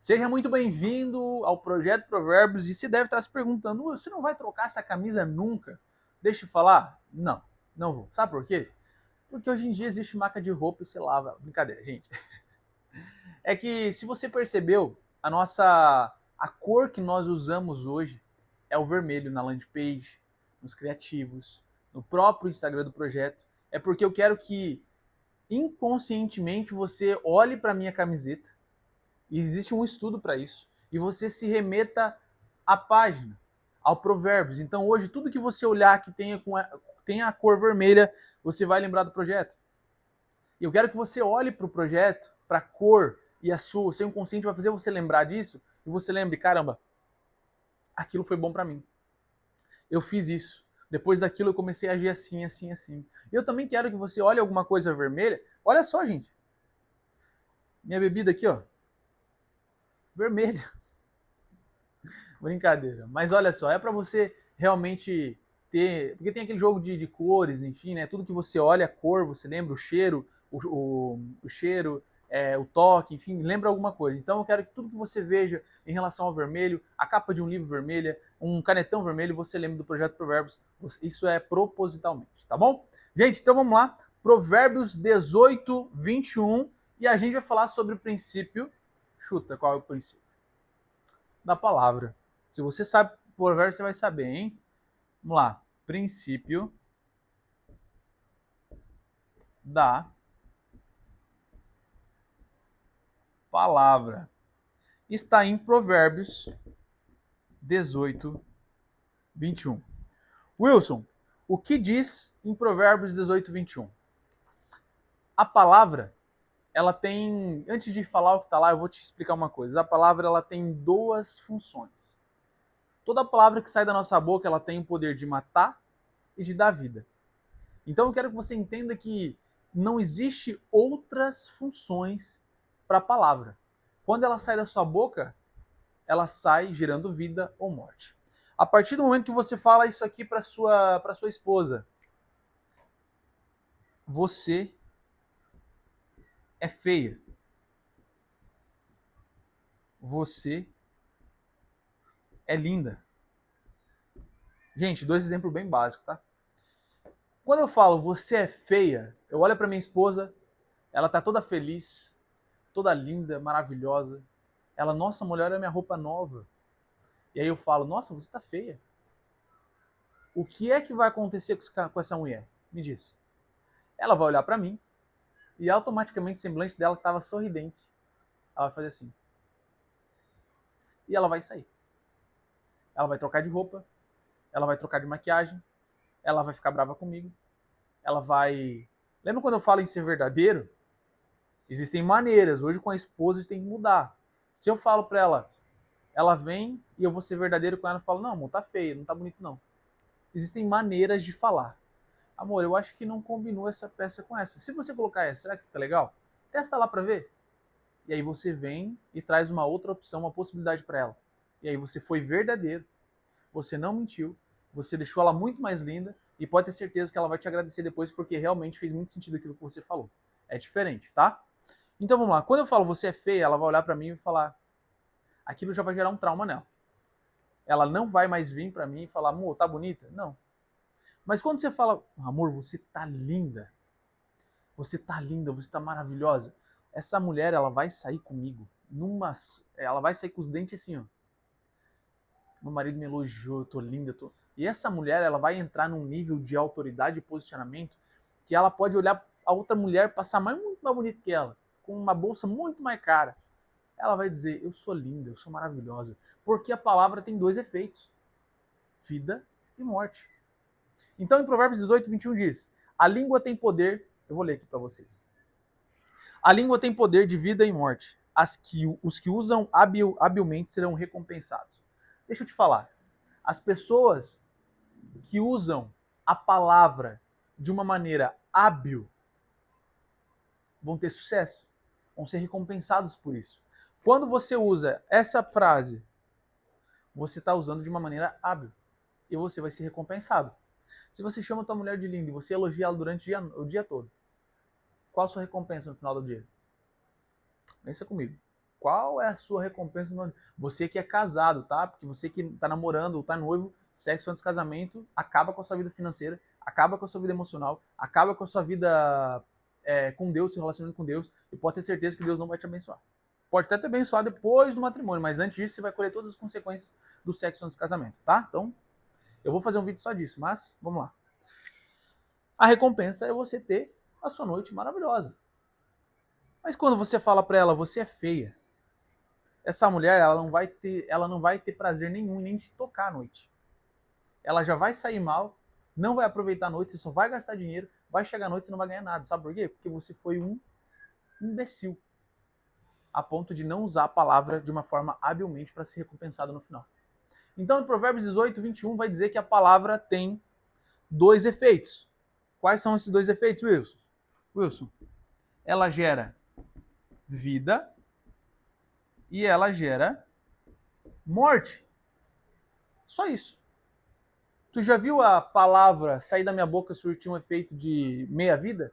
Seja muito bem-vindo ao Projeto Provérbios e se deve estar se perguntando, você não vai trocar essa camisa nunca? Deixa eu falar? Não, não vou. Sabe por quê? Porque hoje em dia existe marca de roupa e você lava. Brincadeira, gente. É que se você percebeu, a cor que nós usamos hoje é o vermelho na landing page, nos criativos, no próprio Instagram do projeto. É porque eu quero que inconscientemente você olhe para minha camiseta. E existe um estudo para isso. E você se remeta à página, ao Provérbios. Então hoje, tudo que você olhar que tenha a cor vermelha, você vai lembrar do projeto. E eu quero que você olhe para o projeto, para a cor, e o seu inconsciente vai fazer você lembrar disso, e você lembre, caramba, aquilo foi bom para mim. Eu fiz isso. Depois daquilo eu comecei a agir assim, assim, assim. E eu também quero que você olhe alguma coisa vermelha. Olha só, gente. Minha bebida aqui, ó. Vermelha. Brincadeira. Mas olha só, é para você realmente ter. Porque tem aquele jogo de cores, enfim, né? Tudo que você olha, a cor, você lembra o cheiro, o cheiro, o toque, enfim, lembra alguma coisa. Então eu quero que tudo que você veja em relação ao vermelho, a capa de um livro vermelha, um canetão vermelho, você lembre do Projeto Provérbios. Isso é propositalmente, tá bom? Gente, então vamos lá. Provérbios 18, 21. E a gente vai falar sobre o princípio. Chuta, qual é o princípio? Da palavra. Se você sabe provérbio, você vai saber, hein? Vamos lá. Princípio da palavra. Está em Provérbios 18, 21. Wilson, o que diz em Provérbios 18, 21? A palavra, ela tem... Antes de falar o que está lá, eu vou te explicar uma coisa. A palavra, ela tem duas funções. Toda palavra que sai da nossa boca, ela tem o poder de matar e de dar vida. Então eu quero que você entenda que não existe outras funções para a palavra. Quando ela sai da sua boca, ela sai gerando vida ou morte. A partir do momento que você fala isso aqui para sua esposa, você é feia. Você é linda. Gente, dois exemplos bem básicos, tá? Quando eu falo você é feia, eu olho para minha esposa, ela tá toda feliz, toda linda, maravilhosa. Ela, nossa, mulher, é minha roupa nova. E aí eu falo, nossa, você tá feia. O que é que vai acontecer com essa mulher? Me diz. Ela vai olhar para mim e automaticamente o semblante dela estava sorridente. Ela vai fazer assim. E ela vai sair. Ela vai trocar de roupa, ela vai trocar de maquiagem, ela vai ficar brava comigo, ela vai... Lembra quando eu falo em ser verdadeiro? Existem maneiras. Hoje com a esposa tem que mudar. Se eu falo para ela, ela vem e eu vou ser verdadeiro com ela e falo, não, amor, tá feio, não tá bonito não. Existem maneiras de falar. Amor, eu acho que não combinou essa peça com essa. Se você colocar essa, será que fica legal? Testa lá para ver. E aí você vem e traz uma outra opção, uma possibilidade para ela. E aí você foi verdadeiro, você não mentiu, você deixou ela muito mais linda e pode ter certeza que ela vai te agradecer depois porque realmente fez muito sentido aquilo que você falou. É diferente, tá? Então vamos lá. Quando eu falo você é feia, ela vai olhar para mim e falar, aquilo já vai gerar um trauma nela. Ela não vai mais vir para mim e falar, amor, tá bonita? Não. Mas quando você fala, amor, você tá linda, você tá linda, você tá maravilhosa, essa mulher, ela vai sair comigo, ela vai sair com os dentes assim, ó. Meu marido me elogiou, eu tô linda, eu tô... E essa mulher, ela vai entrar num nível de autoridade e posicionamento que ela pode olhar a outra mulher, passar muito mais bonita que ela, com uma bolsa muito mais cara. Ela vai dizer, eu sou linda, eu sou maravilhosa. Porque a palavra tem dois efeitos, vida e morte. Então, em Provérbios 18, 21 diz, a língua tem poder, eu vou ler aqui para vocês. A língua tem poder de vida e morte. Os que usam habilmente serão recompensados. Deixa eu te falar. As pessoas que usam a palavra de uma maneira hábil vão ter sucesso. Vão ser recompensados por isso. Quando você usa essa frase, você está usando de uma maneira hábil. E você vai ser recompensado. Se você chama tua mulher de linda e você elogia ela durante o dia todo, qual a sua recompensa no final do dia? Pensa comigo. Qual é a sua recompensa? Você que é casado, tá? Porque você que tá namorando ou tá noivo, sexo antes do casamento acaba com a sua vida financeira, acaba com a sua vida emocional, acaba com a sua vida com Deus, se relacionando com Deus, e pode ter certeza que Deus não vai te abençoar. Pode até te abençoar depois do matrimônio, mas antes disso você vai colher todas as consequências do sexo antes do casamento, tá? Então, eu vou fazer um vídeo só disso, mas vamos lá. A recompensa é você ter a sua noite maravilhosa. Mas quando você fala para ela, você é feia, essa mulher ela não vai ter prazer nenhum nem de tocar à noite. Ela já vai sair mal, não vai aproveitar a noite, você só vai gastar dinheiro, vai chegar à noite e não vai ganhar nada. Sabe por quê? Porque você foi um imbecil, a ponto de não usar a palavra de uma forma habilmente para ser recompensado no final. Então, em Provérbios 18, 21, vai dizer que a palavra tem dois efeitos. Quais são esses dois efeitos, Wilson? Wilson, ela gera vida e ela gera morte. Só isso. Tu já viu a palavra sair da minha boca surtir um efeito de meia-vida?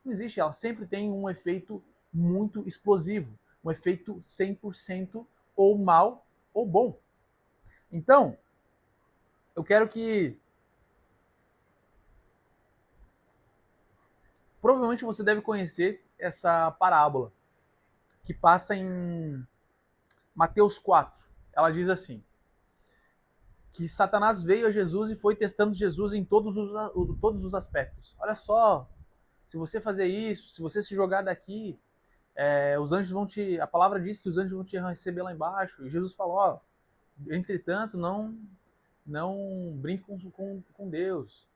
Não existe, ela sempre tem um efeito muito explosivo, um efeito 100% ou mal ou bom. Então, eu quero que provavelmente você deve conhecer essa parábola que passa em Mateus 4. Ela diz assim: que Satanás veio a Jesus e foi testando Jesus em todos os aspectos. Olha só, se você fazer isso, se você se jogar daqui, os anjos vão te. A palavra diz que os anjos vão te receber lá embaixo. E Jesus falou: ó, entretanto, não brinque com Deus.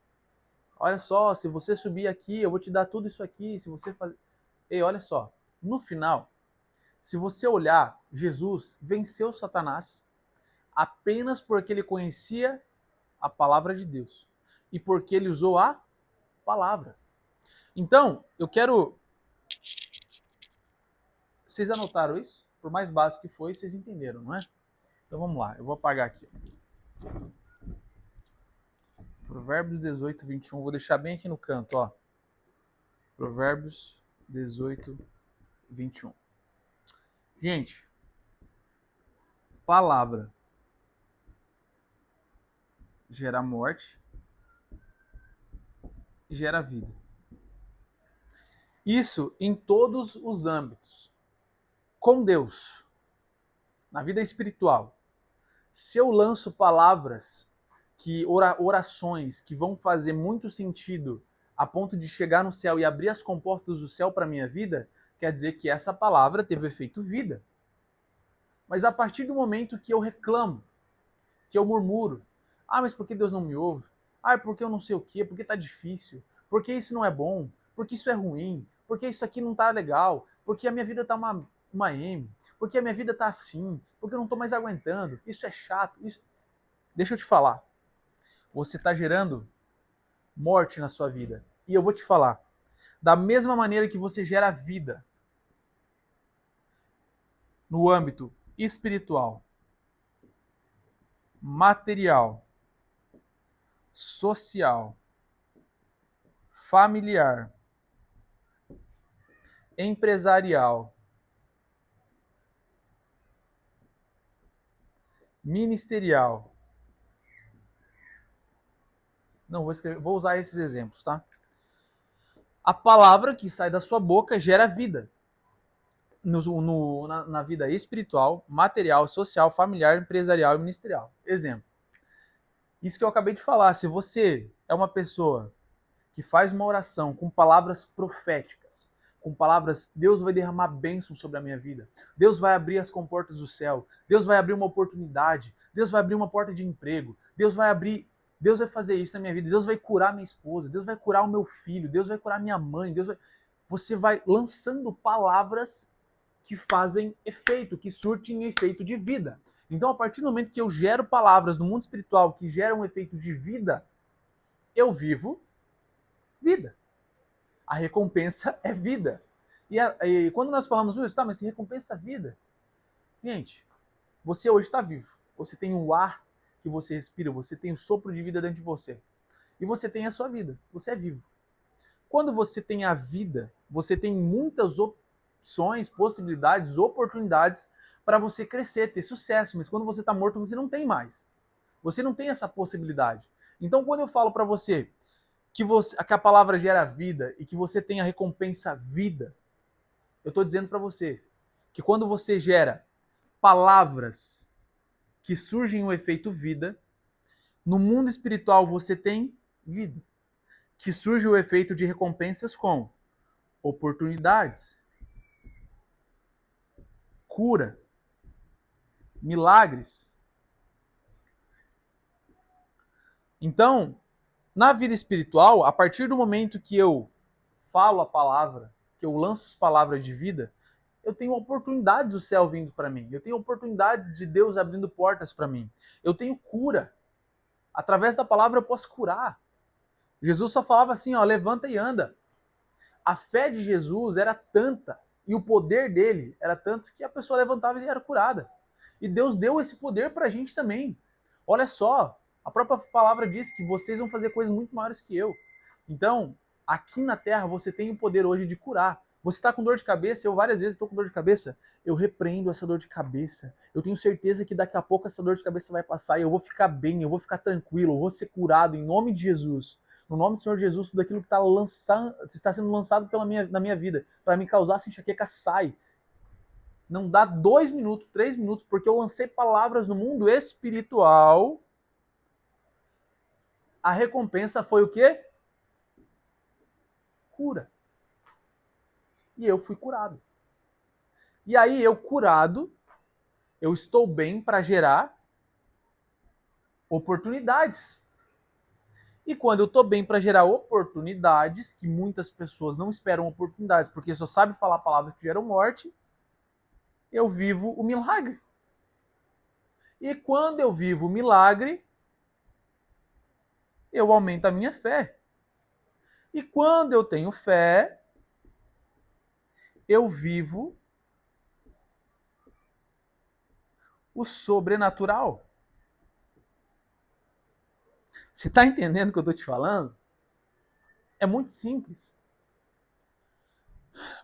Olha só, se você subir aqui, eu vou te dar tudo isso aqui. Se você fazer. Ei, olha só, no final, se você olhar, Jesus venceu Satanás apenas porque ele conhecia a palavra de Deus e porque ele usou a palavra. Então, eu quero. Vocês anotaram isso? Por mais básico que foi, vocês entenderam, não é? Então vamos lá, eu vou apagar aqui. Provérbios 18, 21. Vou deixar bem aqui no canto, ó. Provérbios 18, 21. Gente, palavra gera morte e gera vida. Isso em todos os âmbitos. Com Deus, na vida espiritual. Se eu lanço palavras, orações que vão fazer muito sentido a ponto de chegar no céu e abrir as comportas do céu para minha vida, quer dizer que essa palavra teve efeito vida. Mas a partir do momento que eu reclamo, que eu murmuro, mas por que Deus não me ouve? Porque eu não sei o quê, porque tá difícil, porque isso não é bom, porque isso é ruim, porque isso aqui não tá legal, porque a minha vida tá uma M, porque a minha vida tá assim, porque eu não tô mais aguentando, isso é chato, isso... Deixa eu te falar, você tá gerando morte na sua vida. E eu vou te falar, da mesma maneira que você gera vida no âmbito espiritual, material, social, familiar, empresarial, ministerial. Não, vou usar esses exemplos, tá? A palavra que sai da sua boca gera vida. Na vida espiritual, material, social, familiar, empresarial e ministerial. Exemplo. Isso que eu acabei de falar. Se você é uma pessoa que faz uma oração com palavras proféticas, com palavras, Deus vai derramar bênção sobre a minha vida, Deus vai abrir as comportas do céu, Deus vai abrir uma oportunidade, Deus vai abrir uma porta de emprego, Deus vai fazer isso na minha vida, Deus vai curar minha esposa, Deus vai curar o meu filho, Deus vai curar minha mãe, você vai lançando palavras que fazem efeito, que surtem efeito de vida. Então, a partir do momento que eu gero palavras no mundo espiritual que geram um efeito de vida, eu vivo vida. A recompensa é vida. E quando nós falamos isso, tá, mas se recompensa a vida. Gente, você hoje está vivo. Você tem o ar que você respira, você tem o sopro de vida dentro de você. E você tem a sua vida. Você é vivo. Quando você tem a vida, você tem muitas opções, possibilidades, oportunidades para você crescer, ter sucesso. Mas quando você está morto, você não tem mais. Você não tem essa possibilidade. Então, quando eu falo para você que a palavra gera vida e que você tem a recompensa vida, eu estou dizendo para você que quando você gera palavras que surgem o efeito vida, no mundo espiritual você tem vida, que surge o efeito de recompensas com oportunidades, cura, milagres. Então, na vida espiritual, a partir do momento que eu falo a palavra, que eu lanço as palavras de vida, eu tenho oportunidades do céu vindo para mim. Eu tenho oportunidades de Deus abrindo portas para mim. Eu tenho cura. Através da palavra eu posso curar. Jesus só falava assim, ó, levanta e anda. A fé de Jesus era tanta e o poder dele era tanto que a pessoa levantava e era curada. E Deus deu esse poder para a gente também. Olha só, a própria palavra diz que vocês vão fazer coisas muito maiores que eu. Então, aqui na Terra você tem o poder hoje de curar. Você está com dor de cabeça, eu várias vezes estou com dor de cabeça, eu repreendo essa dor de cabeça. Eu tenho certeza que daqui a pouco essa dor de cabeça vai passar e eu vou ficar bem, eu vou ficar tranquilo, eu vou ser curado em nome de Jesus. No nome do Senhor Jesus, tudo aquilo que está sendo lançado na minha vida, para me causar essa enxaqueca, sai. Não dá 2 minutos, 3 minutos, porque eu lancei palavras no mundo espiritual. A recompensa foi o quê? Cura. E eu fui curado. E aí, eu curado, eu estou bem para gerar oportunidades. E quando eu estou bem para gerar oportunidades, que muitas pessoas não esperam oportunidades, porque só sabem falar palavras que geram morte, eu vivo o milagre. E quando eu vivo o milagre, eu aumento a minha fé. E quando eu tenho fé, eu vivo o sobrenatural. Você está entendendo o que eu estou te falando? É muito simples.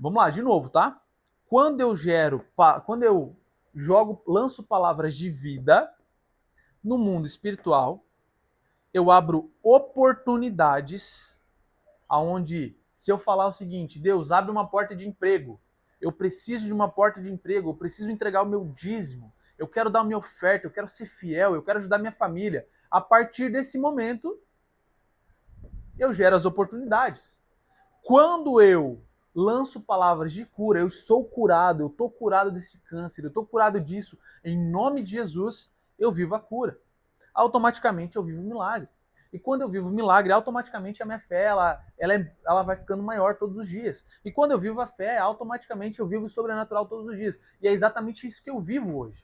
Vamos lá, de novo, tá? Quando eu lanço palavras de vida no mundo espiritual, eu abro oportunidades aonde, se eu falar o seguinte, Deus, abre uma porta de emprego, eu preciso de uma porta de emprego, eu preciso entregar o meu dízimo, eu quero dar a minha oferta, eu quero ser fiel, eu quero ajudar minha família. A partir desse momento, eu gero as oportunidades. Quando eu lanço palavras de cura, eu sou curado, eu estou curado desse câncer, eu estou curado disso, em nome de Jesus, eu vivo a cura. Automaticamente eu vivo o milagre. E quando eu vivo o milagre, automaticamente a minha fé ela vai ficando maior todos os dias. E quando eu vivo a fé, automaticamente eu vivo o sobrenatural todos os dias. E é exatamente isso que eu vivo hoje.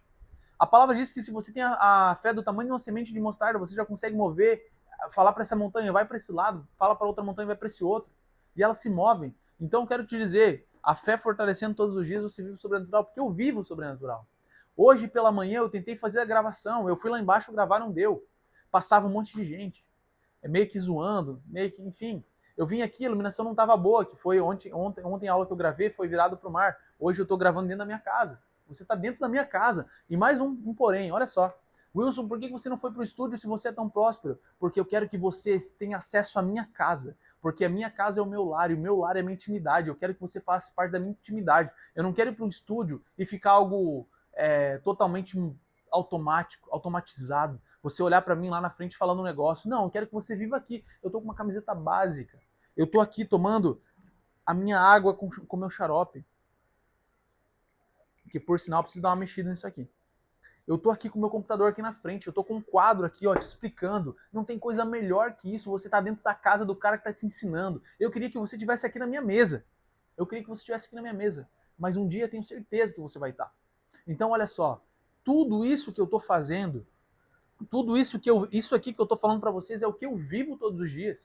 A palavra diz que se você tem a fé do tamanho de uma semente de mostarda, você já consegue mover, falar para essa montanha, vai para esse lado, fala para outra montanha, vai para esse outro. E elas se movem. Então eu quero te dizer, a fé fortalecendo todos os dias, você vive o sobrenatural, porque eu vivo o sobrenatural. Hoje pela manhã eu tentei fazer a gravação, eu fui lá embaixo gravar, não deu. Passava um monte de gente, meio que zoando, meio que, enfim. Eu vim aqui, a iluminação não estava boa, que foi ontem a aula que eu gravei foi virado para o mar. Hoje eu estou gravando dentro da minha casa. Você está dentro da minha casa. E mais um porém, olha só. Wilson, por que você não foi para o estúdio se você é tão próspero? Porque eu quero que você tenha acesso à minha casa. Porque a minha casa é o meu lar e o meu lar é a minha intimidade. Eu quero que você faça parte da minha intimidade. Eu não quero ir para um estúdio e ficar algo totalmente automatizado. Você olhar para mim lá na frente falando um negócio. Não, eu quero que você viva aqui. Eu tô com uma camiseta básica. Eu tô aqui tomando a minha água com meu xarope. Que por sinal preciso dar uma mexida nisso aqui. Eu tô aqui com o meu computador aqui na frente, eu tô com um quadro aqui, ó, te explicando. Não tem coisa melhor que isso, você tá dentro da casa do cara que tá te ensinando. Eu queria que você estivesse aqui na minha mesa. Eu queria que você estivesse aqui na minha mesa. Mas um dia eu tenho certeza que você vai estar. Então, olha só, tudo isso que eu tô fazendo, isso aqui que eu tô falando para vocês é o que eu vivo todos os dias.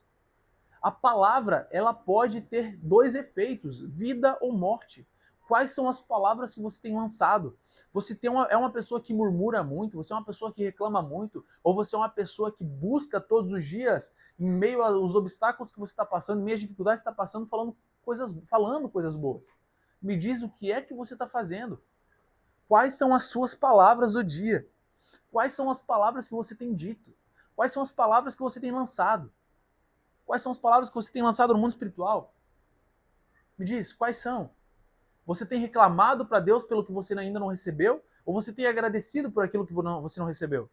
A palavra, ela pode ter 2 efeitos, vida ou morte. Quais são as palavras que você tem lançado? Você é uma pessoa que murmura muito, você é uma pessoa que reclama muito, ou você é uma pessoa que busca todos os dias, em meio aos obstáculos que você está passando, em meio às dificuldades que está passando, falando coisas boas. Me diz o que é que você está fazendo. Quais são as suas palavras do dia? Quais são as palavras que você tem dito? Quais são as palavras que você tem lançado? Quais são as palavras que você tem lançado no mundo espiritual? Me diz, quais são? Você tem reclamado para Deus pelo que você ainda não recebeu? Ou você tem agradecido por aquilo que você não recebeu?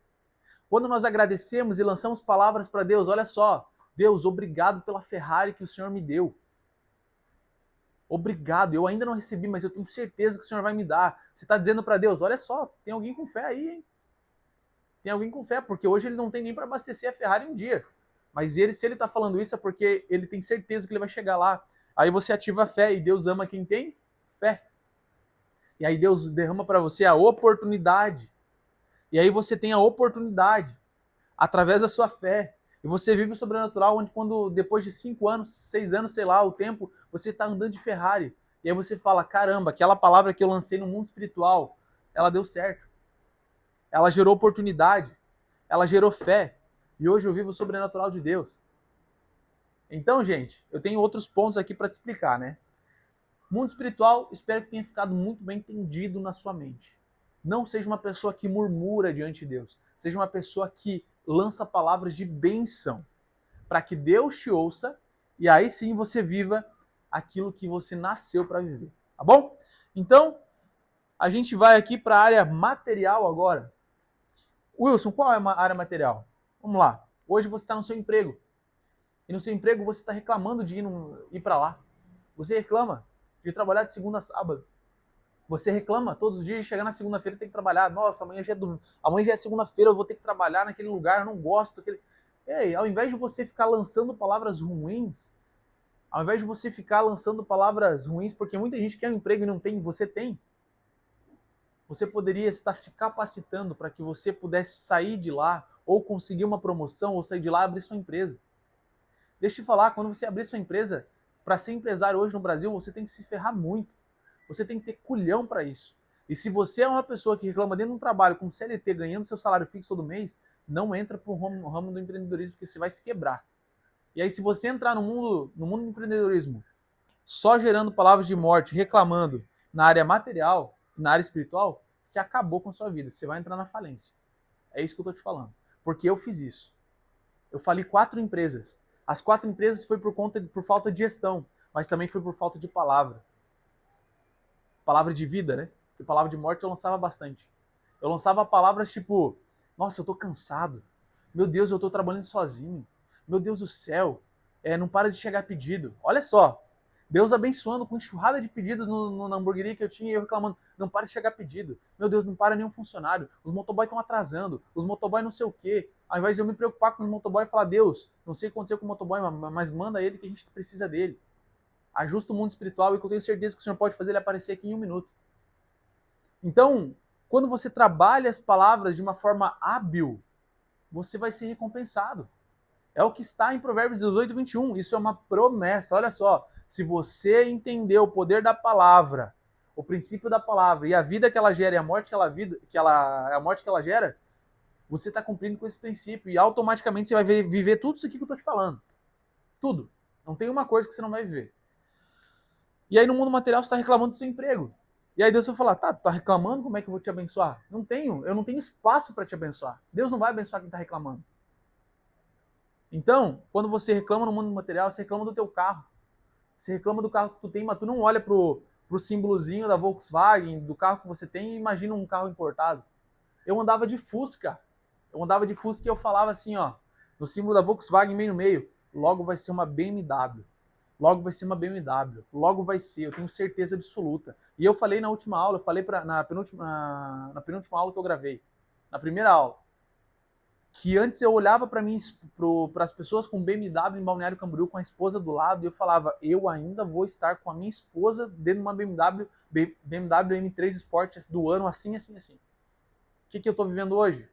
Quando nós agradecemos e lançamos palavras para Deus, olha só, Deus, obrigado pela Ferrari que o Senhor me deu. Obrigado, eu ainda não recebi, mas eu tenho certeza que o Senhor vai me dar. Você está dizendo para Deus, olha só, tem alguém com fé aí, hein? Tem alguém com fé, porque hoje ele não tem nem para abastecer a Ferrari um dia. Mas ele, se ele está falando isso, é porque ele tem certeza que ele vai chegar lá. Aí você ativa a fé, e Deus ama quem tem fé. E aí Deus derrama para você a oportunidade. E aí você tem a oportunidade, através da sua fé. E você vive o sobrenatural, onde quando depois de 5 anos, 6 anos, sei lá, o tempo, você está andando de Ferrari. E aí você fala, caramba, aquela palavra que eu lancei no mundo espiritual, ela deu certo. Ela gerou oportunidade. Ela gerou fé. E hoje eu vivo o sobrenatural de Deus. Então, gente, eu tenho outros pontos aqui para te explicar, né? Mundo espiritual, espero que tenha ficado muito bem entendido na sua mente. Não seja uma pessoa que murmura diante de Deus. Seja uma pessoa que lança palavras de bênção, para que Deus te ouça e aí sim você viva aquilo que você nasceu para viver. Tá bom? Então, a gente vai aqui para a área material agora. Wilson, qual é a área material? Vamos lá. Hoje você está no seu emprego. E no seu emprego você está reclamando de ir para lá. Você reclama de trabalhar de segunda a sábado. Você reclama todos os dias de chegar na segunda-feira e ter que trabalhar. Nossa, amanhã já é segunda-feira, eu vou ter que trabalhar naquele lugar, eu não gosto. Ei, ao invés de você ficar lançando palavras ruins, ao invés de você ficar lançando palavras ruins, porque muita gente quer um emprego e não tem, você tem. Você poderia estar se capacitando para que você pudesse sair de lá, ou conseguir uma promoção, ou sair de lá e abrir sua empresa. Deixa eu te falar, quando você abrir sua empresa, para ser empresário hoje no Brasil, você tem que se ferrar muito. Você tem que ter culhão para isso. E se você é uma pessoa que reclama dentro de um trabalho com CLT, ganhando seu salário fixo todo mês, não entra para o ramo do empreendedorismo, porque você vai se quebrar. E aí, se você entrar no mundo do empreendedorismo, só gerando palavras de morte, reclamando na área material, na área espiritual, você acabou com a sua vida. Você vai entrar na falência. É isso que eu estou te falando. Porque eu fiz isso. Eu fali 4 empresas. As 4 empresas foi por falta de gestão, mas também foi por falta de palavra. Palavra de vida, né? Porque palavra de morte eu lançava bastante. Eu lançava palavras tipo, nossa, eu tô cansado. Meu Deus, eu tô trabalhando sozinho. Meu Deus do céu, não para de chegar pedido. Olha só, Deus abençoando com enxurrada de pedidos na hamburgueria que eu tinha e eu reclamando, não para de chegar pedido. Meu Deus, não para nenhum funcionário. Os motoboys estão atrasando. Os motoboys não sei o quê. Ao invés de eu me preocupar com os motoboys e falar, Deus, não sei o que aconteceu com o motoboy, mas manda ele que a gente precisa dele. Ajusta o mundo espiritual e que eu tenho certeza que o Senhor pode fazer ele aparecer aqui em 1 minuto. Então, quando você trabalha as palavras de uma forma hábil, você vai ser recompensado. É o que está em Provérbios 18, 21. Isso é uma promessa. Olha só, se você entender o poder da palavra, o princípio da palavra e a vida que ela gera e a morte que ela gera, você está cumprindo com esse princípio e automaticamente você vai viver tudo isso aqui que eu estou te falando. Tudo. Não tem uma coisa que você não vai viver. E aí no mundo material você está reclamando do seu emprego. E aí Deus vai falar, tá reclamando, como é que eu vou te abençoar? Eu não tenho espaço para te abençoar. Deus não vai abençoar quem está reclamando. Então, quando você reclama no mundo material, você reclama do teu carro. Você reclama do carro que tu tem, mas tu não olha pro símbolozinho da Volkswagen, do carro que você tem e imagina um carro importado. Eu andava de Fusca. E eu falava assim, ó, no símbolo da Volkswagen bem no meio, logo vai ser uma BMW. Logo vai ser uma BMW. Logo vai ser, eu tenho certeza absoluta. E eu falei na última aula, eu falei na penúltima aula que eu gravei, na primeira aula, que antes eu olhava para as pessoas com BMW em Balneário Camboriú com a esposa do lado e eu falava, eu ainda vou estar com a minha esposa dentro de uma BMW M3 Sport do ano assim, assim, assim. O que eu estou vivendo hoje?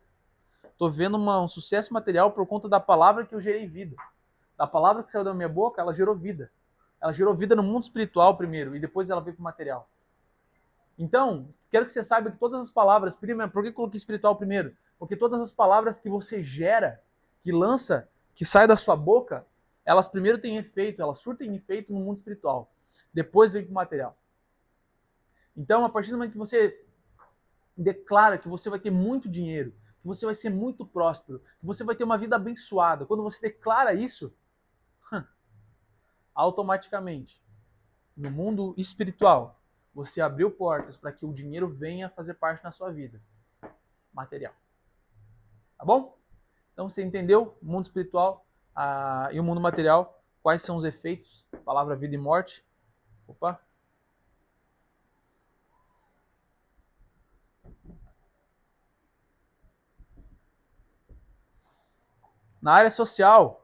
Estou vivendo um sucesso material por conta da palavra que eu gerei vida. Da palavra que saiu da minha boca, ela gerou vida. Ela gerou vida no mundo espiritual primeiro e depois ela veio para o material. Então, quero que você saiba que todas as palavras, primeiro, por que eu coloquei espiritual primeiro? Porque todas as palavras que você gera, que lança, que sai da sua boca, elas primeiro têm efeito, elas surtem efeito no mundo espiritual. Depois vem para o material. Então, a partir do momento que você declara que você vai ter muito dinheiro, que você vai ser muito próspero, que você vai ter uma vida abençoada, quando você declara isso, automaticamente, no mundo espiritual, você abriu portas para que o dinheiro venha fazer parte na sua vida material. Tá bom? Então você entendeu o mundo espiritual e o mundo material, quais são os efeitos, palavra vida e morte. Opa! Na área social,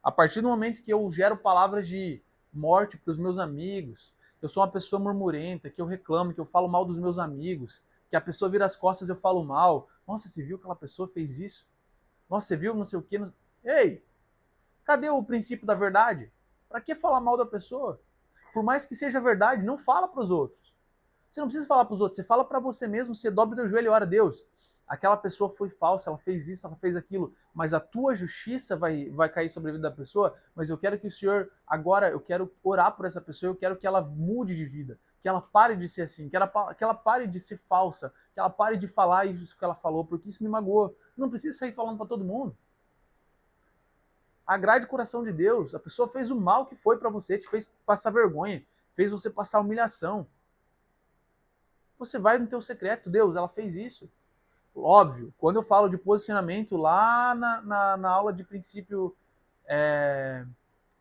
a partir do momento que eu gero palavras de morte para os meus amigos, que eu sou uma pessoa murmurenta, que eu reclamo, que eu falo mal dos meus amigos, que a pessoa vira as costas e eu falo mal. Nossa, você viu que aquela pessoa fez isso? Nossa, você viu não sei o quê? Ei, cadê o princípio da verdade? Para que falar mal da pessoa? Por mais que seja verdade, não fala para os outros. Você não precisa falar para os outros, você fala para você mesmo, você dobra o teu joelho e ora a Deus. Aquela pessoa foi falsa, ela fez isso, ela fez aquilo, mas a tua justiça vai cair sobre a vida da pessoa, mas eu quero que o Senhor, agora, eu quero orar por essa pessoa, eu quero que ela mude de vida, que ela pare de ser assim, que ela pare de ser falsa, que ela pare de falar isso que ela falou, porque isso me magoou. Não precisa sair falando para todo mundo. Agrade o coração de Deus. A pessoa fez o mal que foi para você, te fez passar vergonha, fez você passar humilhação. Você vai no teu secreto, Deus, ela fez isso. Óbvio, quando eu falo de posicionamento lá na aula de princípio,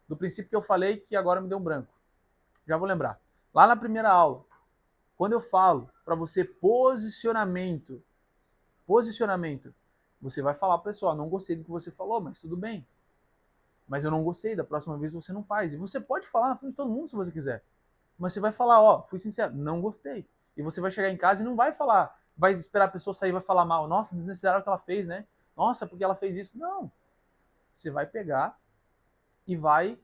do princípio que eu falei, que agora me deu um branco. Já vou lembrar. Lá na primeira aula, quando eu falo para você posicionamento, você vai falar, pessoal, não gostei do que você falou, mas tudo bem. Mas eu não gostei, da próxima vez você não faz. E você pode falar na frente de todo mundo se você quiser. Mas você vai falar, ó, fui sincero, não gostei. E você vai chegar em casa e não vai falar, vai esperar a pessoa sair e vai falar mal. Nossa, desnecessário o que ela fez, né? Nossa, porque ela fez isso. Não. Você vai pegar e vai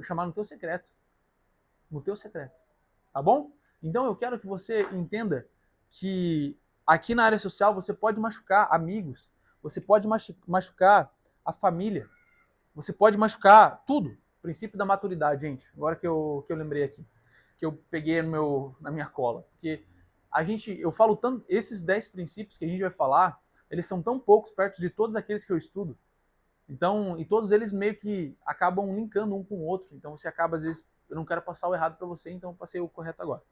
chamar no teu secreto. No teu secreto. Tá bom? Então eu quero que você entenda que aqui na área social você pode machucar amigos, você pode machucar a família, você pode machucar tudo. Princípio da maturidade, gente. Agora que eu lembrei aqui. Que eu peguei na minha cola. Porque eu falo tanto, esses 10 princípios que a gente vai falar, eles são tão poucos perto de todos aqueles que eu estudo. Então, e todos eles meio que acabam linkando um com o outro. Então você acaba, às vezes, eu não quero passar o errado para você, então eu passei o correto agora.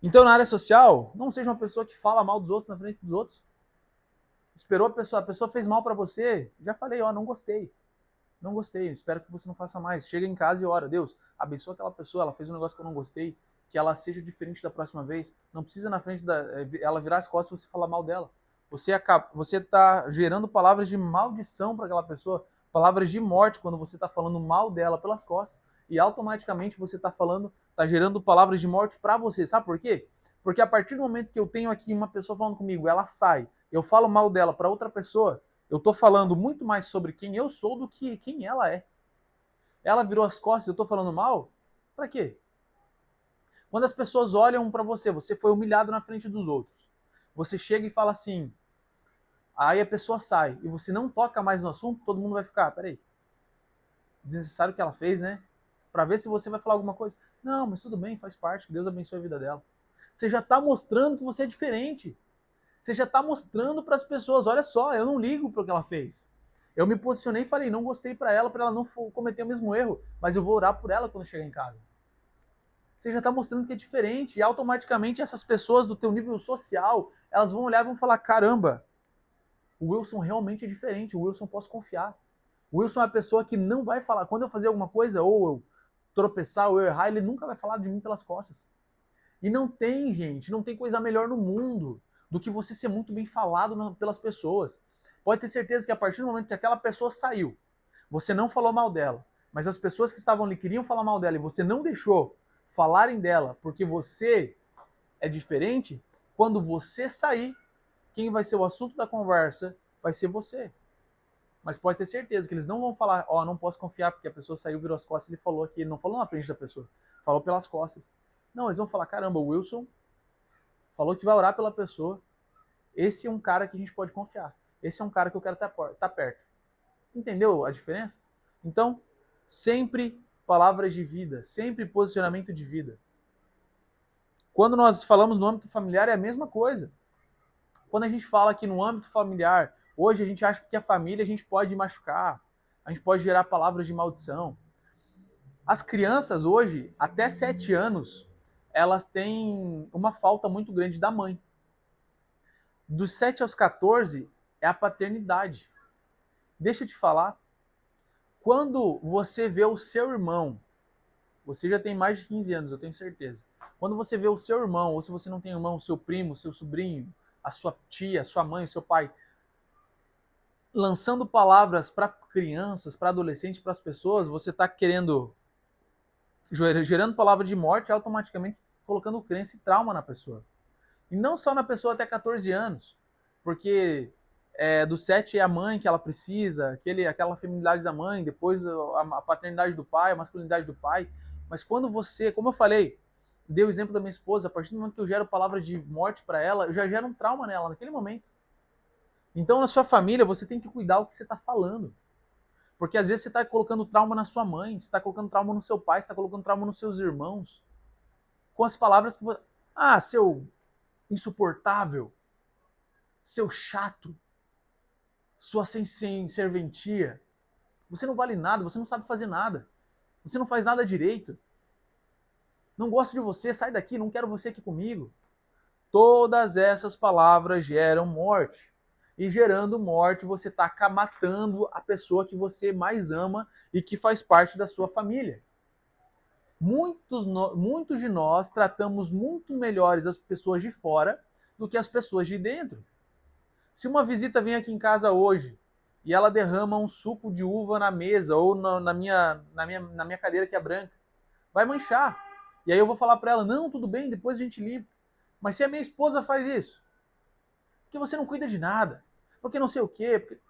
Então, na área social, não seja uma pessoa que fala mal dos outros na frente dos outros. Esperou a pessoa fez mal para você, já falei, ó, não gostei. Não gostei, espero que você não faça mais. Chega em casa e ora, Deus, abençoa aquela pessoa, ela fez um negócio que eu não gostei, que ela seja diferente da próxima vez. Não precisa na frente ela virar as costas e você falar mal dela. Você está gerando palavras de maldição para aquela pessoa, palavras de morte quando você está falando mal dela pelas costas e automaticamente você está gerando palavras de morte para você. Sabe por quê? Porque a partir do momento que eu tenho aqui uma pessoa falando comigo, ela sai, eu falo mal dela para outra pessoa, eu estou falando muito mais sobre quem eu sou do que quem ela é. Ela virou as costas, eu estou falando mal? Para quê? Quando as pessoas olham para você, você foi humilhado na frente dos outros. Você chega e fala assim, aí a pessoa sai e você não toca mais no assunto, todo mundo vai ficar, peraí, desnecessário o que ela fez, né? Para ver se você vai falar alguma coisa. Não, mas tudo bem, faz parte, que Deus abençoe a vida dela. Você já está mostrando que você é diferente. Você já está mostrando para as pessoas, olha só, eu não ligo para o que ela fez. Eu me posicionei e falei, não gostei para ela não cometer o mesmo erro, mas eu vou orar por ela quando chegar em casa. Você já está mostrando que é diferente e automaticamente essas pessoas do teu nível social, elas vão olhar e vão falar, caramba, o Wilson realmente é diferente, o Wilson posso confiar. O Wilson é uma pessoa que não vai falar, quando eu fazer alguma coisa, ou eu tropeçar, ou eu errar, ele nunca vai falar de mim pelas costas. E não tem, gente, não tem coisa melhor no mundo do que você ser muito bem falado pelas pessoas. Pode ter certeza que a partir do momento que aquela pessoa saiu, você não falou mal dela, mas as pessoas que estavam ali queriam falar mal dela e você não deixou falarem dela porque você é diferente, quando você sair, quem vai ser o assunto da conversa vai ser você. Mas pode ter certeza que eles não vão falar, ó, não posso confiar porque a pessoa saiu, virou as costas e ele falou aqui. Ele não falou na frente da pessoa, falou pelas costas. Não, eles vão falar, caramba, o Wilson falou que vai orar pela pessoa. Esse é um cara que a gente pode confiar. Esse é um cara que eu quero estar perto. Entendeu a diferença? Então, sempre palavras de vida, sempre posicionamento de vida. Quando nós falamos no âmbito familiar, é a mesma coisa. Quando a gente fala que no âmbito familiar, hoje a gente acha que a família a gente pode machucar, a gente pode gerar palavras de maldição. As crianças hoje, até 7 anos, elas têm uma falta muito grande da mãe. Dos 7 aos 14 é a paternidade. Deixa eu te falar, quando você vê o seu irmão, você já tem mais de 15 anos, eu tenho certeza. Quando você vê o seu irmão, ou se você não tem irmão, o seu primo, o seu sobrinho, a sua tia, a sua mãe, o seu pai, lançando palavras para crianças, para adolescentes, para as pessoas, você está querendo, gerando palavra de morte, automaticamente colocando crença e trauma na pessoa. E não só na pessoa até 14 anos, porque do 7 é a mãe que ela precisa, aquela feminilidade da mãe, depois a paternidade do pai, a masculinidade do pai. Mas quando você, como eu falei, dei o exemplo da minha esposa, a partir do momento que eu gero palavra de morte para ela, eu já gero um trauma nela naquele momento. Então, na sua família, você tem que cuidar o que você está falando. Porque às vezes você está colocando trauma na sua mãe, você está colocando trauma no seu pai, você está colocando trauma nos seus irmãos. Com as palavras que você... Ah, seu insuportável, seu chato, sua sem serventia. Você não vale nada, você não sabe fazer nada. Você não faz nada direito. Não gosto de você, sai daqui, não quero você aqui comigo. Todas essas palavras geram morte. E gerando morte, você está matando a pessoa que você mais ama e que faz parte da sua família. Muitos de nós tratamos muito melhores as pessoas de fora do que as pessoas de dentro. Se uma visita vem aqui em casa hoje e ela derrama um suco de uva na mesa ou na minha cadeira que é branca, vai manchar. E aí eu vou falar para ela, não, tudo bem, depois a gente limpa. Mas se a minha esposa faz isso, porque você não cuida de nada, porque não sei o quê. Porque...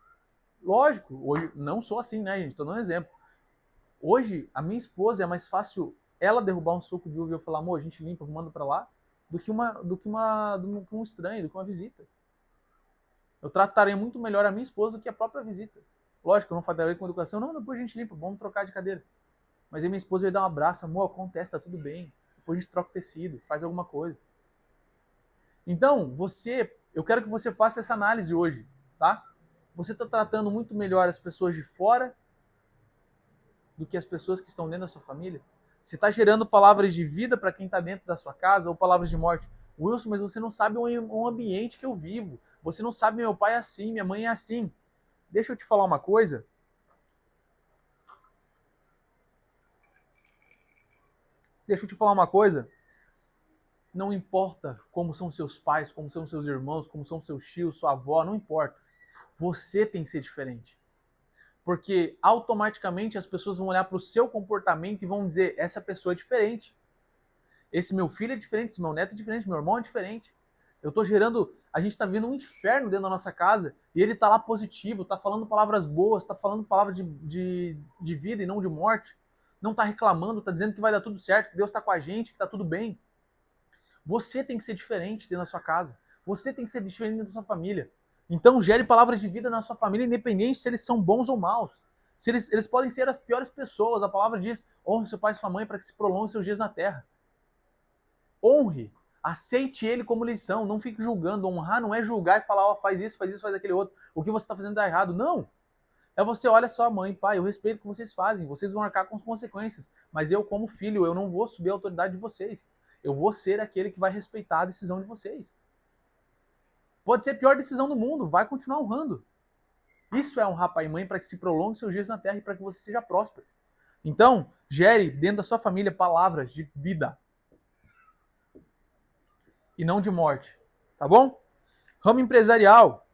Lógico, hoje não sou assim, né, gente? Estou dando um exemplo. Hoje, a minha esposa é mais fácil ela derrubar um suco de uva e eu falar, amor, a gente limpa, manda para lá, do que um estranho, do que uma visita. Eu tratarei muito melhor a minha esposa do que a própria visita. Lógico, eu não falarei com educação, não, depois a gente limpa, vamos trocar de cadeira. Mas aí minha esposa vai dar um abraço, amor, acontece, tá tudo bem. Depois a gente troca o tecido, faz alguma coisa. Então, eu quero que você faça essa análise hoje, tá? Você está tratando muito melhor as pessoas de fora do que as pessoas que estão dentro da sua família? Você está gerando palavras de vida para quem está dentro da sua casa ou palavras de morte? Wilson, mas você não sabe o ambiente que eu vivo. Você não sabe meu pai é assim, minha mãe é assim. Deixa eu te falar uma coisa. Não importa como são seus pais, como são seus irmãos, como são seus tios, sua avó, não importa. Você tem que ser diferente. Porque automaticamente as pessoas vão olhar para o seu comportamento e vão dizer, essa pessoa é diferente. Esse meu filho é diferente, esse meu neto é diferente, meu irmão é diferente. Eu tô gerando, a gente tá vendo um inferno dentro da nossa casa e ele tá lá positivo, tá falando palavras boas, tá falando palavras de vida e não de morte. Não tá reclamando, tá dizendo que vai dar tudo certo, que Deus tá com a gente, que tá tudo bem. Você tem que ser diferente dentro da sua casa. Você tem que ser diferente dentro da sua família. Então gere palavras de vida na sua família, independente se eles são bons ou maus. Se eles podem ser as piores pessoas. A palavra diz, honre seu pai e sua mãe para que se prolongue seus dias na terra. Honre. Aceite ele como eles são. Não fique julgando. Honrar não é julgar e falar, faz isso, faz aquele outro. O que você está fazendo está errado. Não. É você, olha só, mãe, pai, eu respeito o que vocês fazem. Vocês vão arcar com as consequências. Mas eu, como filho, eu não vou subir a autoridade de vocês. Eu vou ser aquele que vai respeitar a decisão de vocês. Pode ser a pior decisão do mundo, vai continuar honrando. Isso é honrar pai e mãe para que se prolongue seus dias na terra e para que você seja próspero. Então, gere dentro da sua família palavras de vida e não de morte, tá bom? Ramo empresarial.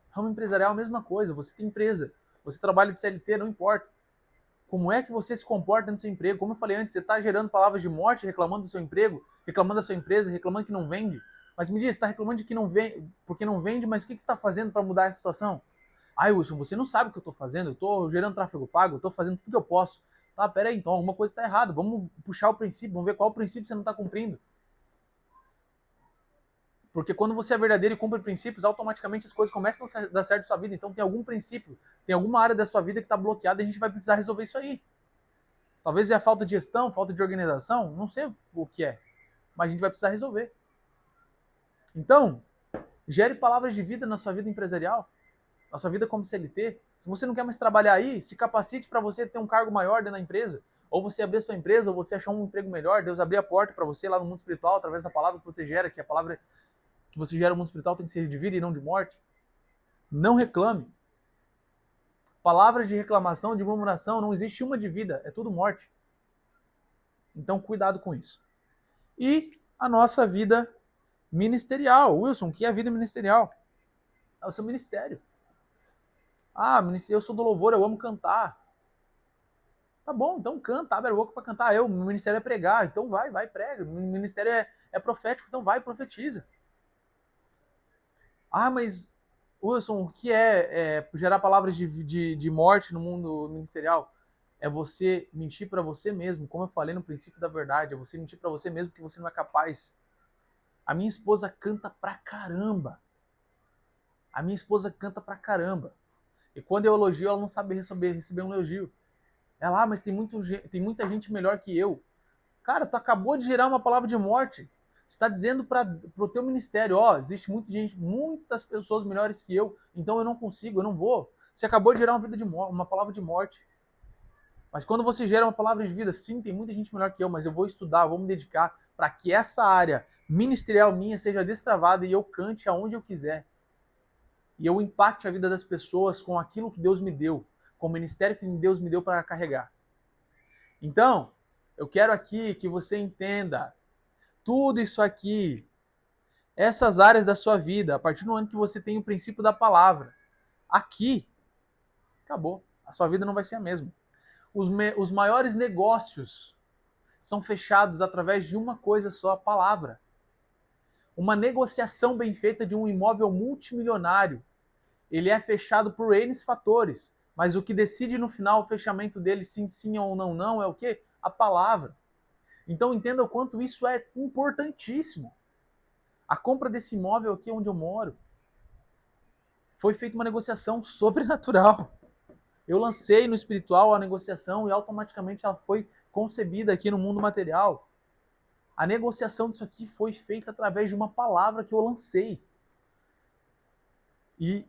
Ramo empresarial é a mesma coisa, você tem empresa, você trabalha de CLT, não importa. Como é que você se comporta no seu emprego? Como eu falei antes, você está gerando palavras de morte, reclamando do seu emprego, reclamando da sua empresa, reclamando que não vende. Mas me diz, você está reclamando de que não vende, porque não vende, mas o que você está fazendo para mudar essa situação? Ai, Wilson, você não sabe o que eu estou fazendo, eu estou gerando tráfego pago, eu estou fazendo tudo que eu posso. Tá, peraí, então alguma coisa está errada, vamos puxar o princípio, vamos ver qual o princípio você não está cumprindo. Porque quando você é verdadeiro e cumpre princípios, automaticamente as coisas começam a dar certo na sua vida. Então tem algum princípio, tem alguma área da sua vida que está bloqueada e a gente vai precisar resolver isso aí. Talvez é a falta de gestão, falta de organização, não sei o que é. mas a gente vai precisar resolver. Então, gere palavras de vida na sua vida empresarial, na sua vida como CLT. Se você não quer mais trabalhar aí, se capacite para você ter um cargo maior dentro da empresa. Ou você abrir a sua empresa, ou você achar um emprego melhor, Deus abrir a porta para você lá no mundo espiritual, através da palavra que você gera, que a palavra que você gera no mundo espiritual tem que ser de vida e não de morte. Não reclame. Palavras de reclamação, de murmuração, não existe uma de vida, é tudo morte. Então, cuidado com isso. E a nossa vida ministerial. Wilson, o que é a vida ministerial? É o seu ministério. Ah, eu sou do louvor, eu amo cantar. Tá bom, então canta, abre a boca para cantar. Meu ministério é pregar, então vai, prega. Meu ministério é profético, então vai, profetiza. Ah, mas, Wilson, o que é gerar palavras de morte no mundo ministerial? É você mentir para você mesmo, como eu falei no princípio da verdade, é você mentir para você mesmo que você não é capaz. A minha esposa canta pra caramba. A minha esposa canta pra caramba. E quando eu elogio, ela não sabe receber um elogio. Ela, mas tem muita gente melhor que eu. Cara, tu acabou de gerar uma palavra de morte. Você está dizendo para o teu ministério, existe muitas pessoas melhores que eu, então eu não consigo, eu não vou. Você acabou de gerar uma palavra de morte. Mas quando você gera uma palavra de vida, sim, tem muita gente melhor que eu, mas eu vou estudar, eu vou me dedicar para que essa área ministerial minha seja destravada e eu cante aonde eu quiser. E eu impacte a vida das pessoas com aquilo que Deus me deu, com o ministério que Deus me deu para carregar. Então, eu quero aqui que você entenda tudo isso aqui, essas áreas da sua vida, a partir do momento que você tem o princípio da palavra. Aqui, acabou. A sua vida não vai ser a mesma. Os maiores negócios são fechados através de uma coisa só, a palavra. Uma negociação bem feita de um imóvel multimilionário, ele é fechado por N fatores, mas o que decide no final o fechamento dele, sim ou não, é o quê? A palavra. Então entenda o quanto isso é importantíssimo. A compra desse imóvel aqui onde eu moro foi feita uma negociação sobrenatural. Eu lancei no espiritual a negociação e automaticamente ela foi concebida aqui no mundo material. A negociação disso aqui foi feita através de uma palavra que eu lancei. E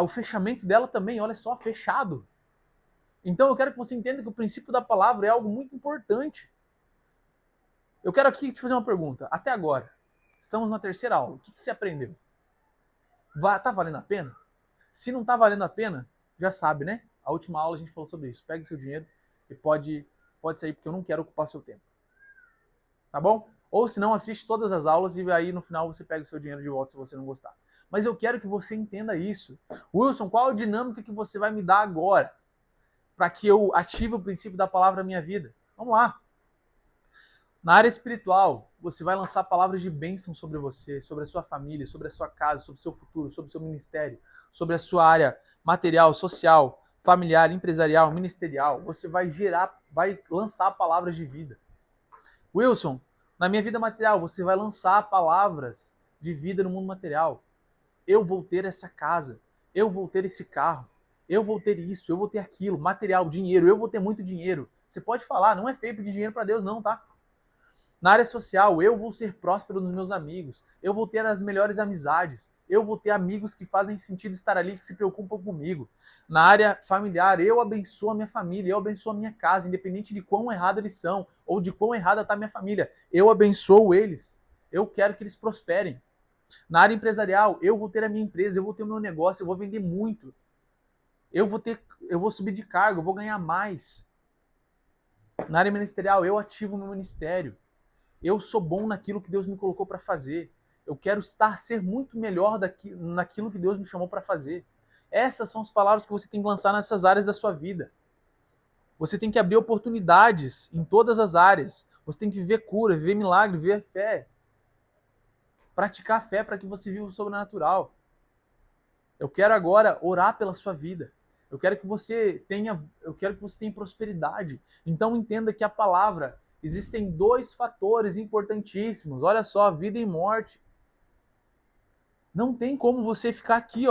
o fechamento dela também, olha só, fechado. Então eu quero que você entenda que o princípio da palavra é algo muito importante. Eu quero aqui te fazer uma pergunta. Até agora, estamos na terceira aula. O que você aprendeu? Tá valendo a pena? Se não tá valendo a pena, já sabe, né? A última aula a gente falou sobre isso. Pegue seu dinheiro e pode sair, porque eu não quero ocupar seu tempo. Tá bom? Ou se não, assiste todas as aulas e aí no final você pega o seu dinheiro de volta se você não gostar. Mas eu quero que você entenda isso. Wilson, qual a dinâmica que você vai me dar agora para que eu ative o princípio da palavra na minha vida? Vamos lá. Na área espiritual, você vai lançar palavras de bênção sobre você, sobre a sua família, sobre a sua casa, sobre o seu futuro, sobre o seu ministério, sobre a sua área material, social, familiar, empresarial, ministerial. Você vai lançar palavras de vida. Wilson, na minha vida material, você vai lançar palavras de vida no mundo material. Eu vou ter essa casa, eu vou ter esse carro, eu vou ter isso, eu vou ter aquilo, material, dinheiro, eu vou ter muito dinheiro. Você pode falar, não é feio pedir dinheiro para Deus não, tá? Na área social, eu vou ser próspero nos meus amigos, eu vou ter as melhores amizades, eu vou ter amigos que fazem sentido estar ali, que se preocupam comigo. Na área familiar, eu abençoo a minha família, eu abençoo a minha casa, independente de quão errado eles são, ou de quão errada está a minha família. Eu abençoo eles, eu quero que eles prosperem. Na área empresarial, eu vou ter a minha empresa, eu vou ter o meu negócio, eu vou vender muito. Eu vou subir de cargo, eu vou ganhar mais. Na área ministerial, eu ativo o meu ministério. Eu sou bom naquilo que Deus me colocou para fazer. Eu quero ser muito melhor naquilo que Deus me chamou para fazer. Essas são as palavras que você tem que lançar nessas áreas da sua vida. Você tem que abrir oportunidades em todas as áreas. Você tem que viver cura, viver milagre, viver fé. Praticar fé para que você viva o sobrenatural. Eu quero agora orar pela sua vida. Eu quero que você tenha prosperidade. Então entenda que a palavra, existem dois fatores importantíssimos. Olha só, vida e morte. Não tem como você ficar aqui,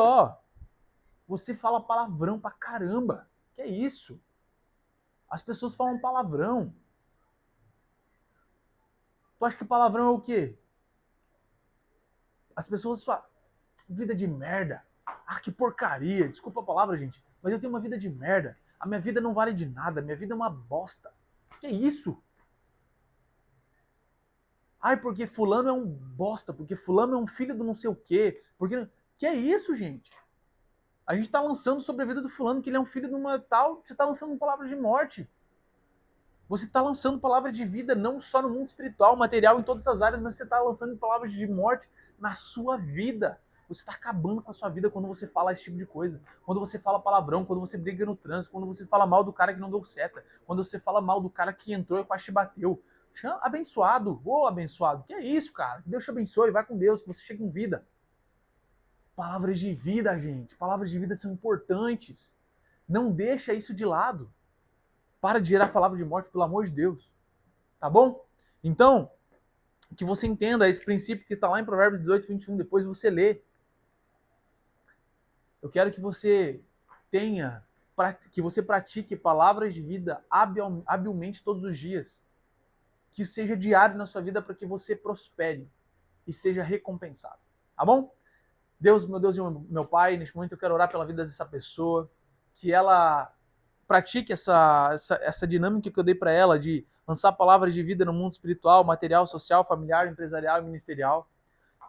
Você fala palavrão pra caramba. Que é isso? As pessoas falam palavrão. Tu acha que palavrão é o quê? As pessoas só... Vida de merda. Ah, que porcaria. Desculpa a palavra, gente. Mas eu tenho uma vida de merda. A minha vida não vale de nada. A minha vida é uma bosta. Que isso? Ai, porque fulano é um bosta. Porque fulano é um filho do não sei o quê. Porque... Que é isso, gente? A gente tá lançando sobre a vida do fulano que ele é um filho de uma tal... Você tá lançando palavras de morte. Você está lançando palavras de vida não só no mundo espiritual, material, em todas as áreas, mas você está lançando palavras de morte na sua vida. Você está acabando com a sua vida quando você fala esse tipo de coisa. Quando você fala palavrão, quando você briga no trânsito, quando você fala mal do cara que não deu seta, quando você fala mal do cara que entrou e quase te bateu. Abençoado, ô abençoado, que é isso, cara? Que Deus te abençoe, vai com Deus, que você chegue em vida. Palavras de vida, gente. Palavras de vida são importantes. Não deixa isso de lado. Para de gerar palavra de morte, pelo amor de Deus. Tá bom? Então, que você entenda esse princípio que está lá em Provérbios 18, 21. Depois você lê. Eu quero que você que você pratique palavras de vida habilmente todos os dias. Que seja diário na sua vida para que você prospere e seja recompensado. Tá bom? Deus, meu Deus e meu Pai, neste momento eu quero orar pela vida dessa pessoa, que ela pratique essa dinâmica que eu dei para ela de lançar palavras de vida no mundo espiritual, material, social, familiar, empresarial e ministerial.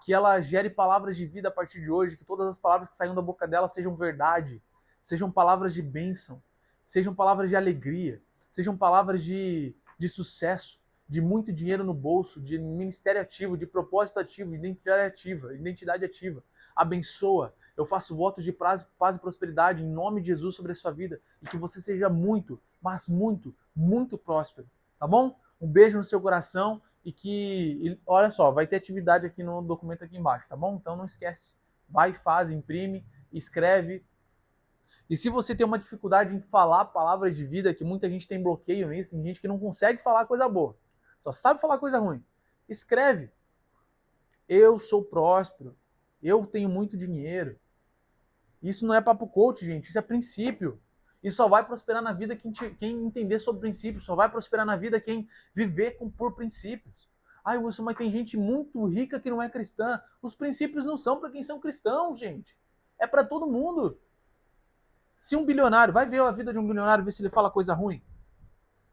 Que ela gere palavras de vida a partir de hoje, que todas as palavras que saíram da boca dela sejam verdade, sejam palavras de bênção, sejam palavras de alegria, sejam palavras de sucesso, de muito dinheiro no bolso, de ministério ativo, de propósito ativo, identidade ativa. Abençoa. Eu faço votos de paz e prosperidade em nome de Jesus sobre a sua vida e que você seja muito, mas muito, muito próspero, tá bom? Um beijo no seu coração e que, olha só, vai ter atividade aqui no documento aqui embaixo, tá bom? Então não esquece, vai, faz, imprime, escreve. E se você tem uma dificuldade em falar palavras de vida, que muita gente tem bloqueio nisso, tem gente que não consegue falar coisa boa, só sabe falar coisa ruim, escreve. Eu sou próspero, eu tenho muito dinheiro. Isso não é papo coach, gente, isso é princípio. E só vai prosperar na vida quem entender sobre princípios, só vai prosperar na vida quem viver por princípios. Ai, Wilson, mas tem gente muito rica que não é cristã. Os princípios não são para quem são cristãos, gente. É para todo mundo. Se um bilionário, vai ver a vida de um bilionário, ver se ele fala coisa ruim.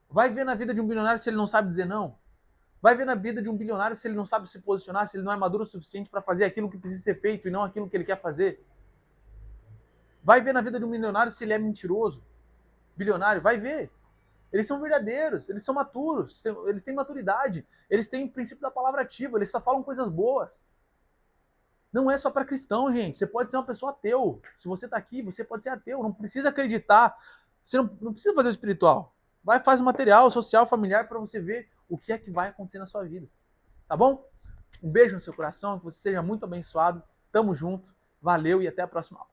Vai ver na vida de um bilionário se ele não sabe dizer não. Vai ver na vida de um bilionário se ele não sabe se posicionar, se ele não é maduro o suficiente para fazer aquilo que precisa ser feito e não aquilo que ele quer fazer. Vai ver na vida de um milionário se ele é mentiroso. Bilionário, vai ver. Eles são verdadeiros, eles são maturos, eles têm maturidade, eles têm o princípio da palavra ativa, eles só falam coisas boas. Não é só para cristão, gente. Você pode ser uma pessoa ateu. Se você está aqui, você pode ser ateu. Não precisa acreditar. Você não precisa fazer o espiritual. Vai, faz o material social, familiar, para você ver o que é que vai acontecer na sua vida. Tá bom? Um beijo no seu coração, que você seja muito abençoado. Tamo junto. Valeu e até a próxima aula.